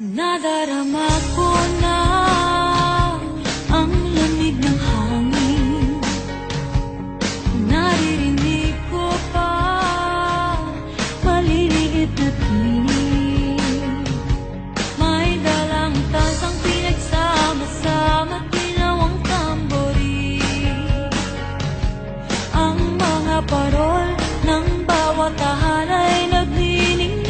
Nadarama ko na ang lamig ng hangin. Naririnig ko pa maliliit na tinig. May dalang tansang pinagsama-sama, tinawang tambori. Ang mga parol ng bawat tahan ay nagniningning.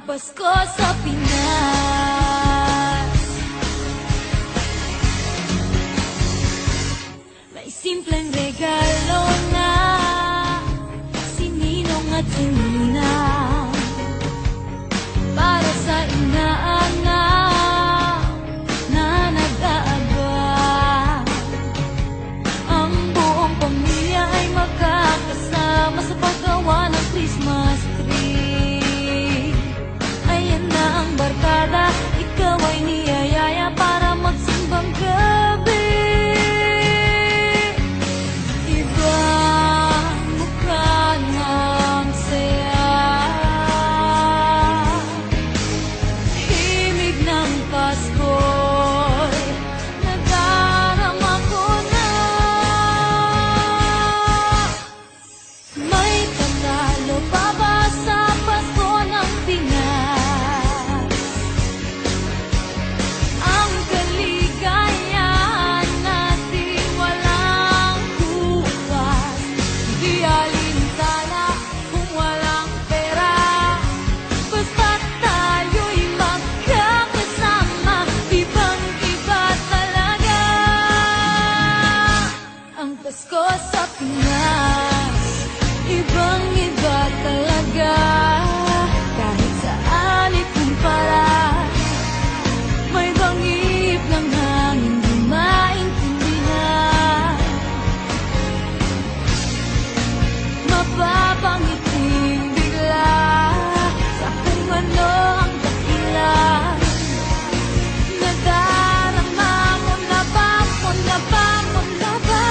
Pasko sa Pinas. May simpleng regalo na si Ninong at si Ninang para sa inaanak na nag-aabang. Ang buong pamilya ay magkakasama sa paggawa ng Christmas tree. Barkada, ikaw ay niyayaya para magsimbang gabi. Ibang mukha ng saya, himig ng Pasko'y nadarama ko na. May tatalo pa ba sa Pasko ng Pinas? Pasko sa Pinas, ibang-iba talaga. Kahit saan ikumpara, may bangib ng hangin di maintindihan. Mapapangiting bigla sa kung ano ang dahilan. Nadarama mo na ba, mo na ba, mo na ba?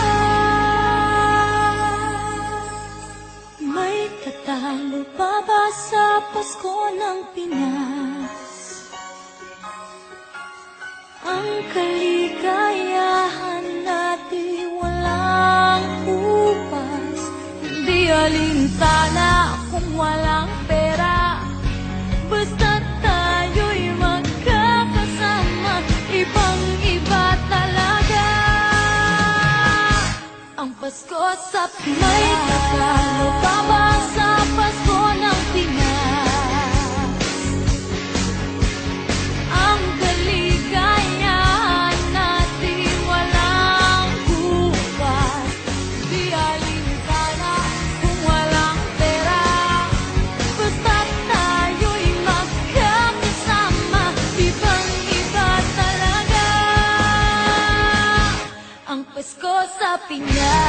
May tatalo pa ba sa Pasko ng Pinas? Ang kaligayahan natin walang upas, hindi alintana kung walang pera. Basta't tayo'y magkakasama, ibang-iba talaga ang Pasko sa Pinas. May tatalo pa ba sa Pasko ng Pinas? Ang kaligayahan natin walang bukas, di alintana kung walang pera. Basta't tayo'y magkakasama, ibang-iba talaga ang Pasko sa Pinas.